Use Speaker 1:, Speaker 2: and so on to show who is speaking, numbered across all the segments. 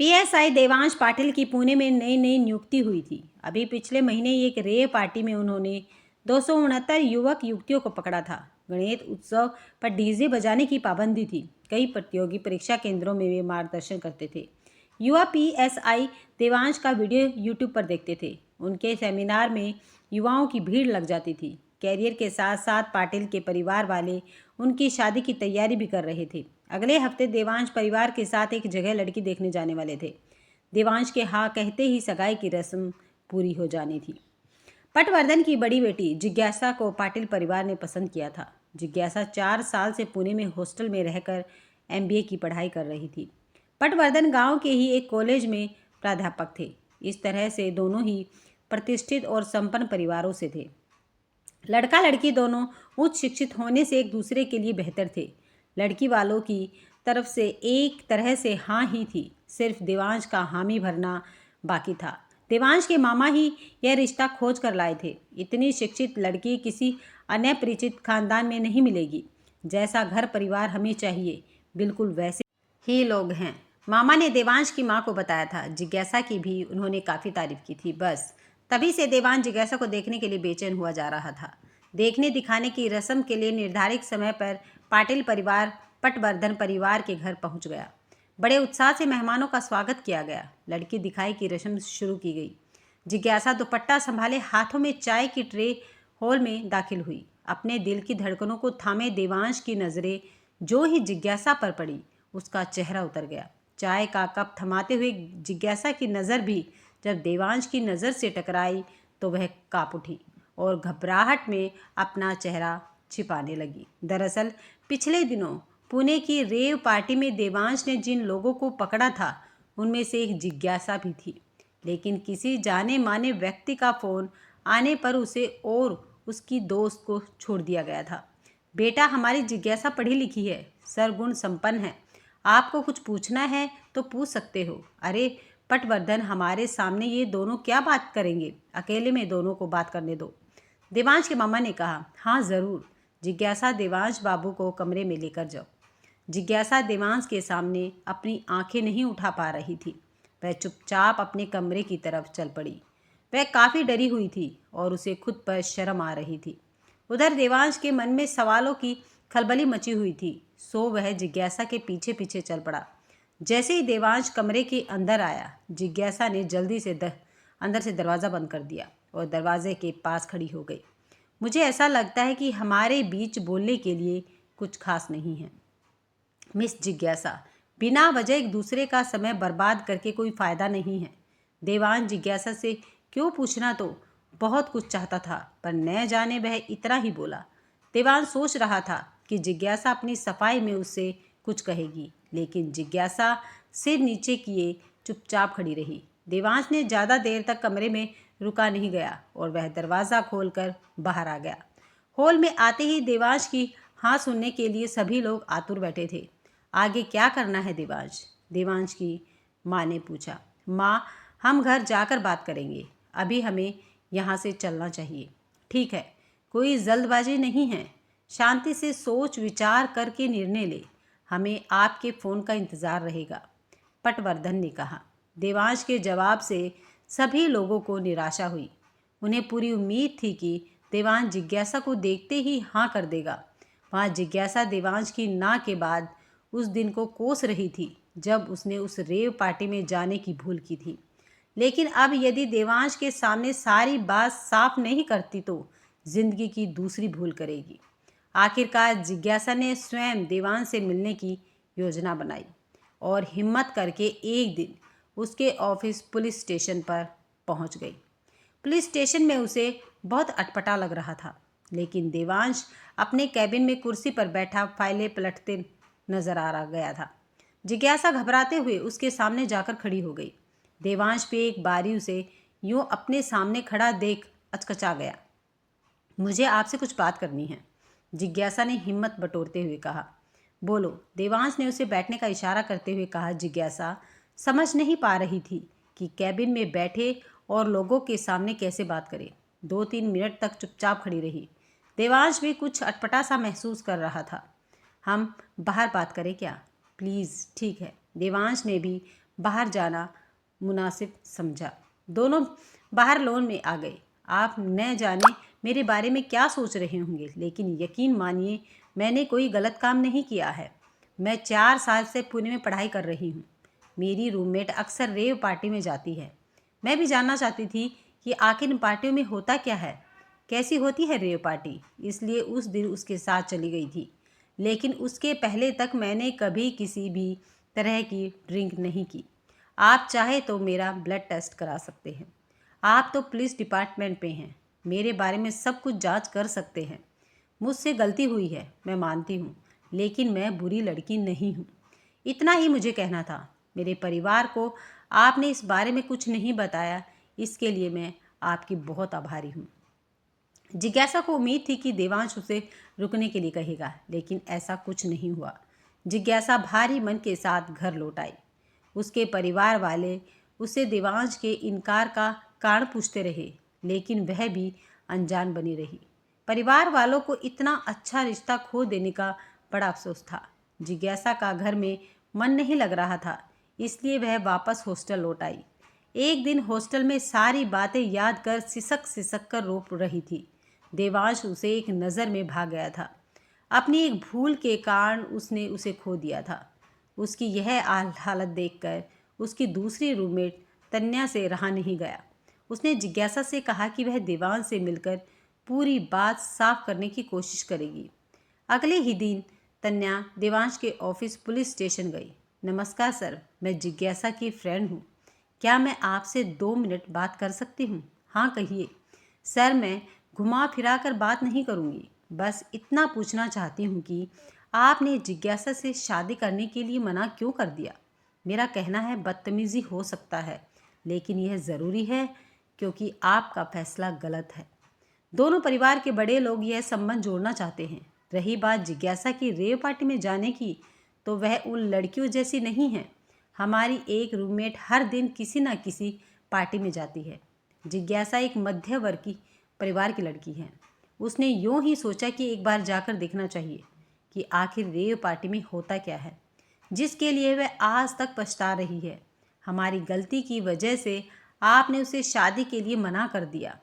Speaker 1: PSI Devansh Patil की पुणे में नई नई नियुक्ति हुई थी। अभी पिछले महीने एक रेव पार्टी में उन्होंने 269 युवक युवतियों को पकड़ा था। गणेश उत्सव पर डीजे बजाने की पाबंदी थी। कई प्रतियोगी परीक्षा केंद्रों में वे मार्गदर्शन करते थे। युवा पीएसआई देवांश का वीडियो यूट्यूब पर देखते थे। उनके सेमिनार में युवाओं की भीड़ लग जाती थी। कैरियर के साथ साथ पाटिल के परिवार वाले उनकी शादी की तैयारी भी कर रहे थे। अगले हफ्ते देवांश परिवार के साथ एक जगह लड़की देखने जाने वाले थे। देवांश के हाँ कहते ही सगाई की रस्म पूरी हो जानी थी। पटवर्धन की बड़ी बेटी जिज्ञासा को पाटिल परिवार ने पसंद किया था। जिज्ञासा 4 साल से पुणे में हॉस्टल में रहकर एमबीए की पढ़ाई कर रही थी। पटवर्धन गांव के ही एक कॉलेज में प्राध्यापक थे। इस तरह से दोनों ही प्रतिष्ठित और संपन्न परिवारों से थे। लड़का लड़की दोनों उच्च शिक्षित होने से एक दूसरे के लिए बेहतर थे। लड़की वालों की तरफ से एक तरह से हाँ ही थी, सिर्फ देवांश का हामी भरना बाकी था। देवांश के मामा ही यह रिश्ता खोज कर लाए थे। इतनी शिक्षित लड़की किसी अन्य परिचित खानदान में नहीं मिलेगी। जैसा घर परिवार हमें चाहिए बिल्कुल वैसे ही लोग हैं। मामा ने देवांश की माँ को बताया था। जिज्ञासा की भी उन्होंने काफ़ी तारीफ की थी। बस तभी से देवांश जिज्ञासा को देखने के लिए बेचैन हुआ जा रहा था। देखने दिखाने की रस्म के लिए निर्धारित समय पर पाटिल परिवार पटवर्धन परिवार के घर पहुंच गया। बड़े उत्साह से मेहमानों का स्वागत किया गया। लड़की दिखाई की रस्म शुरू की गई। जिज्ञासा दुपट्टा संभाले हाथों में चाय की ट्रे हॉल में दाखिल हुई। अपने दिल की धड़कनों को थामे देवांश की नज़रें जो ही जिज्ञासा पर पड़ी, उसका चेहरा उतर गया। चाय का कप थमाते हुए जिज्ञासा की नज़र भी जब देवांश की नज़र से टकराई तो वह काँप उठी और घबराहट में अपना चेहरा छिपाने लगी। दरअसल पिछले दिनों पुणे की रेव पार्टी में देवांश ने जिन लोगों को पकड़ा था उनमें से एक जिज्ञासा भी थी। लेकिन किसी जाने माने व्यक्ति का फ़ोन आने पर उसे और उसकी दोस्त को छोड़ दिया गया था। बेटा, हमारी जिज्ञासा पढ़ी लिखी है, सरगुण संपन्न है, आपको कुछ पूछना है तो पूछ सकते हो। अरे पटवर्धन, हमारे सामने ये दोनों क्या बात करेंगे, अकेले में दोनों को बात करने दो। देवांश के मामा ने कहा। हाँ ज़रूर। जिज्ञासा, देवांश बाबू को कमरे में लेकर जाओ। जिज्ञासा देवांश के सामने अपनी आंखें नहीं उठा पा रही थी। वह चुपचाप अपने कमरे की तरफ चल पड़ी। वह काफ़ी डरी हुई थी और उसे खुद पर शर्म आ रही थी। उधर देवांश के मन में सवालों की खलबली मची हुई थी, सो वह जिज्ञासा के पीछे पीछे चल पड़ा। जैसे ही देवांश कमरे के अंदर आया, जिज्ञासा ने जल्दी से अंदर से दरवाज़ा बंद कर दिया और दरवाजे के पास खड़ी हो गई। मुझे ऐसा लगता है कि हमारे बीच बोलने के लिए कुछ खास नहीं है मिस जिज्ञासा। बिना वजह एक दूसरे का समय बर्बाद करके कोई फ़ायदा नहीं है। देवांश जिज्ञासा से क्यों पूछना तो बहुत कुछ चाहता था, पर न जाने वह इतना ही बोला। देवांश सोच रहा था कि जिज्ञासा अपनी सफाई में उससे कुछ कहेगी, लेकिन जिज्ञासा सिर नीचे किए चुपचाप खड़ी रही। देवांश ने ज़्यादा देर तक कमरे में रुका नहीं गया और वह दरवाज़ा खोलकर बाहर आ गया। हॉल में आते ही देवांश की हाँ सुनने के लिए सभी लोग आतुर बैठे थे। आगे क्या करना है देवांश? देवांश की माँ ने पूछा। माँ, हम घर जाकर बात करेंगे, अभी हमें यहाँ से चलना चाहिए। ठीक है, कोई जल्दबाजी नहीं है, शांति से सोच विचार करके निर्णय ले, हमें आपके फ़ोन का इंतज़ार रहेगा, पटवर्धन ने कहा। देवांश के जवाब से सभी लोगों को निराशा हुई। उन्हें पूरी उम्मीद थी कि देवांश जिज्ञासा को देखते ही हाँ कर देगा। वहाँ जिज्ञासा देवांश की ना के बाद उस दिन को कोस रही थी जब उसने उस रेव पार्टी में जाने की भूल की थी। लेकिन अब यदि देवांश के सामने सारी बात साफ नहीं करती तो जिंदगी की दूसरी भूल करेगी। आखिरकार जिज्ञासा ने स्वयं देवांश से मिलने की योजना बनाई और हिम्मत करके एक दिन उसके ऑफिस पुलिस स्टेशन पर पहुंच गई। पुलिस स्टेशन में उसे बहुत अटपटा लग रहा था, लेकिन देवांश अपने कैबिन में कुर्सी पर बैठा फाइलें पलटते नजर आ गया था। जिज्ञासा घबराते हुए उसके सामने जाकर खड़ी हो गई। देवांश भी एक बारी उसे यूं अपने सामने खड़ा देख अचकचा गया। मुझे आपसे कुछ बात करनी है, जिज्ञासा ने हिम्मत बटोरते हुए कहा। बोलो, देवांश ने उसे बैठने का इशारा करते हुए कहा। जिज्ञासा समझ नहीं पा रही थी कि कैबिन में बैठे और लोगों के सामने कैसे बात करे। 2-3 मिनट तक चुपचाप खड़ी रही। देवांश भी कुछ अटपटा सा महसूस कर रहा था। हम बाहर बात करें क्या? प्लीज़। ठीक है। देवांश ने भी बाहर जाना मुनासिब समझा। दोनों बाहर लॉन में आ गए। आप न जाने मेरे बारे में क्या सोच रहे होंगे, लेकिन यकीन मानिए मैंने कोई गलत काम नहीं किया है। मैं 4 साल से पुणे में पढ़ाई कर रही हूँ। मेरी रूममेट अक्सर रेव पार्टी में जाती है। मैं भी जानना चाहती थी कि आखिर इन पार्टियों में होता क्या है, कैसी होती है रेव पार्टी, इसलिए उस दिन उसके साथ चली गई थी। लेकिन उसके पहले तक मैंने कभी किसी भी तरह की ड्रिंक नहीं की। आप चाहे तो मेरा ब्लड टेस्ट करा सकते हैं। आप तो पुलिस डिपार्टमेंट में हैं, मेरे बारे में सब कुछ जांच कर सकते हैं। मुझसे गलती हुई है, मैं मानती हूँ, लेकिन मैं बुरी लड़की नहीं हूँ। इतना ही मुझे कहना था। मेरे परिवार को आपने इस बारे में कुछ नहीं बताया, इसके लिए मैं आपकी बहुत आभारी हूँ। जिज्ञासा को उम्मीद थी कि देवांश उसे रुकने के लिए कहेगा, लेकिन ऐसा कुछ नहीं हुआ। जिज्ञासा भारी मन के साथ घर लौट आई। उसके परिवार वाले उससे देवांश के इनकार का कारण पूछते रहे, लेकिन वह भी अनजान बनी रही। परिवार वालों को इतना अच्छा रिश्ता खो देने का बड़ा अफसोस था। जिज्ञासा का घर में मन नहीं लग रहा था, इसलिए वह वापस हॉस्टल लौट आई। एक दिन हॉस्टल में सारी बातें याद कर सिसक सिसक कर रो रही थी। देवांश उसे एक नज़र में भाग गया था। अपनी एक भूल के कारण उसने उसे खो दिया था। उसकी यह हालत देखकर उसकी दूसरी रूममेट तन्या से रहा नहीं गया। उसने जिज्ञासा से कहा कि वह देवांश से मिलकर पूरी बात साफ करने की कोशिश करेगी। अगले ही दिन तन्या देवांश के ऑफिस पुलिस स्टेशन गई। नमस्कार सर, मैं जिज्ञासा की फ्रेंड हूँ। क्या मैं आपसे 2 मिनट बात कर सकती हूँ? हाँ कहिए। सर, मैं घुमा फिरा कर बात नहीं करूँगी, बस इतना पूछना चाहती हूँ कि आपने जिज्ञासा से शादी करने के लिए मना क्यों कर दिया? मेरा कहना है बदतमीज़ी हो सकता है, लेकिन यह ज़रूरी है क्योंकि आपका फैसला गलत है। दोनों परिवार के बड़े लोग यह संबंध जोड़ना चाहते हैं। रही बात जिज्ञासा की रेव पार्टी में जाने की, तो वह उन लड़कियों जैसी नहीं है। हमारी एक रूममेट हर दिन किसी न किसी पार्टी में जाती है। जिज्ञासा एक मध्यवर्गीय परिवार की लड़की है। उसने यूं ही सोचा कि एक बार जाकर देखना चाहिए कि आखिर रेव पार्टी में होता क्या है, जिसके लिए वह आज तक पछता रही है। हमारी गलती की वजह से आपने उसे शादी के लिए मना कर दिया।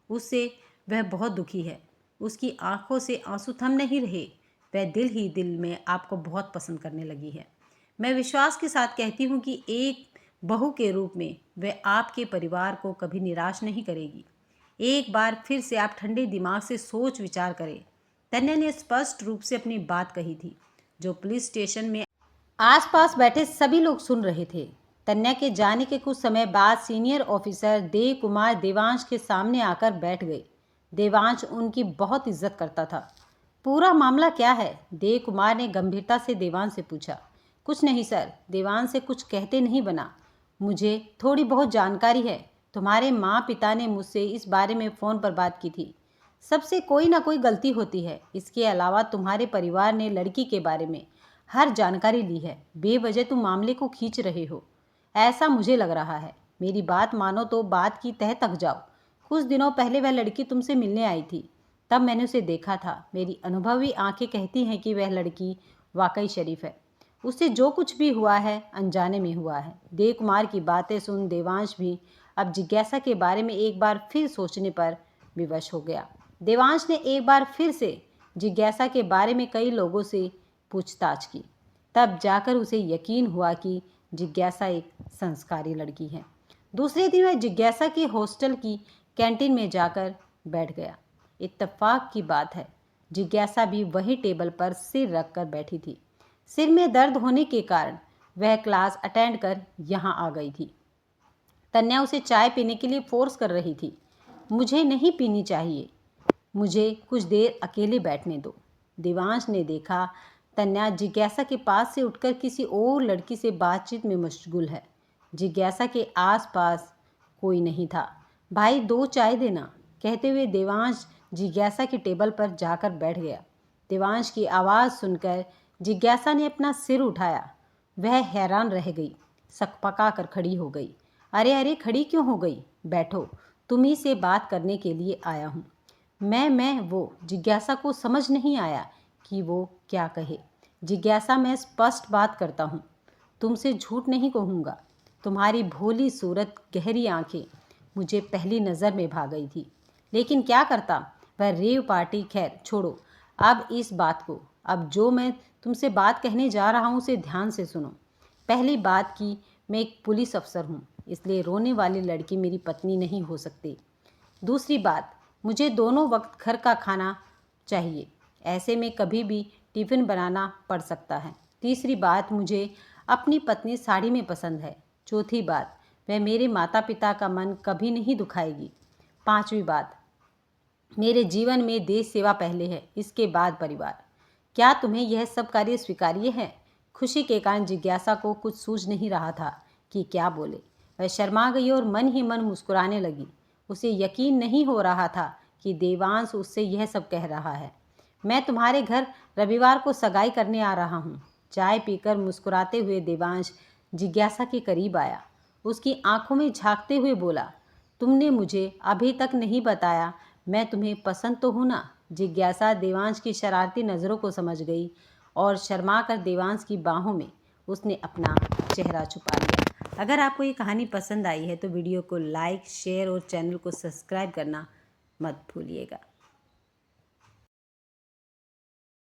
Speaker 1: उससे वह बहुत दुखी है। उसकी आंखों से आंसू थम नहीं रहे। वह दिल ही दिल में आपको बहुत पसंद करने लगी है। मैं विश्वास के साथ कहती हूँ कि एक बहू के रूप में वह आपके परिवार को कभी निराश नहीं करेगी। एक बार फिर से आप ठंडे दिमाग से सोच विचार करें। तन्या ने स्पष्ट रूप से अपनी बात कही थी, जो पुलिस स्टेशन में आसपास बैठे सभी लोग सुन रहे थे। तन्या के जाने के कुछ समय बाद सीनियर ऑफिसर देव कुमार देवांश के सामने आकर बैठ गए। देवांश उनकी बहुत इज्जत करता था। पूरा मामला क्या है? देव कुमार ने गंभीरता से देवांश से पूछा। कुछ नहीं सर, देवांश से कुछ कहते नहीं बना। मुझे थोड़ी बहुत जानकारी है। तुम्हारे माँ पिता ने मुझसे इस बारे में फ़ोन पर बात की थी। सबसे कोई ना कोई गलती होती है। इसके अलावा तुम्हारे परिवार ने लड़की के बारे में हर जानकारी ली है। बेवजह तुम मामले को खींच रहे हो, ऐसा मुझे लग रहा है। मेरी बात मानो तो बात की तह तक जाओ। कुछ दिनों पहले वह लड़की तुमसे मिलने आई थी, तब मैंने उसे देखा था। मेरी अनुभवी आंखें कहती हैं कि वह लड़की वाकई शरीफ है। उससे जो कुछ भी हुआ है अनजाने में हुआ है। देव कुमार की बातें सुन देवांश भी अब जिज्ञासा के बारे में एक बार फिर सोचने पर विवश हो गया। देवांश ने एक बार फिर से जिज्ञासा के बारे में कई लोगों से पूछताछ की। तब जाकर उसे यकीन हुआ कि जिज्ञासा एक संस्कारी लड़की है। दूसरे दिन वह जिज्ञासा के हॉस्टल की कैंटीन में जाकर बैठ गया। इत्तेफाक की बात है, जिज्ञासा भी वही टेबल पर सिर रख कर बैठी थी। सिर में दर्द होने के कारण वह क्लास अटेंड कर यहाँ आ गई थी। तन्या उसे चाय पीने के लिए फोर्स कर रही थी। मुझे नहीं पीनी चाहिए, मुझे कुछ देर अकेले बैठने दो। देवांश ने देखा तन्या जिज्ञासा के पास से उठकर किसी और लड़की से बातचीत में मशगूल है। जिज्ञासा के आसपास कोई नहीं था। भाई 2 चाय देना, कहते हुए देवांश जिज्ञासा की टेबल पर जाकर बैठ गया। देवांश की आवाज़ सुनकर जिज्ञासा ने अपना सिर उठाया। वह हैरान रह गई, सकपका कर खड़ी हो गई। अरे अरे, खड़ी क्यों हो गई? बैठो, तुम्ही से बात करने के लिए आया हूँ। मैं वो जिज्ञासा को समझ नहीं आया कि वो क्या कहे। जिज्ञासा, मैं स्पष्ट बात करता हूँ, तुमसे झूठ नहीं कहूँगा। तुम्हारी भोली सूरत, गहरी आंखें मुझे पहली नज़र में भा गई थी। लेकिन क्या करता, वह रेव पार्टी। खैर छोड़ो अब इस बात को। अब जो मैं तुमसे बात कहने जा रहा हूँ उसे ध्यान से सुनो। पहली बात कि मैं एक पुलिस अफसर हूँ, इसलिए रोने वाली लड़की मेरी पत्नी नहीं हो सकती। दूसरी बात, मुझे दोनों वक्त घर का खाना चाहिए, ऐसे में कभी भी टिफ़िन बनाना पड़ सकता है। तीसरी बात, मुझे अपनी पत्नी साड़ी में पसंद है। चौथी बात, वह मेरे माता पिता का मन कभी नहीं दुखाएगी। पांचवी बात, मेरे जीवन में देश सेवा पहले है, इसके बाद परिवार। क्या तुम्हें यह सब कार्य स्वीकार्य है? खुशी के कारण जिज्ञासा को कुछ सूझ नहीं रहा था कि क्या बोले। वह शर्मा गई और मन ही मन मुस्कुराने लगी। उसे यकीन नहीं हो रहा था कि देवांश उससे यह सब कह रहा है। मैं तुम्हारे घर रविवार को सगाई करने आ रहा हूँ। चाय पीकर मुस्कुराते हुए देवांश जिज्ञासा के करीब आया। उसकी आंखों में झांकते हुए बोला, तुमने मुझे अभी तक नहीं बताया, मैं तुम्हें पसंद तो हूँ ना? जिज्ञासा देवांश की शरारती नज़रों को समझ गई और शर्मा कर देवांश की बाहों में उसने अपना चेहरा छुपा लिया। अगर आपको ये कहानी पसंद आई है तो वीडियो को लाइक, शेयर और चैनल को सब्सक्राइब करना मत भूलिएगा।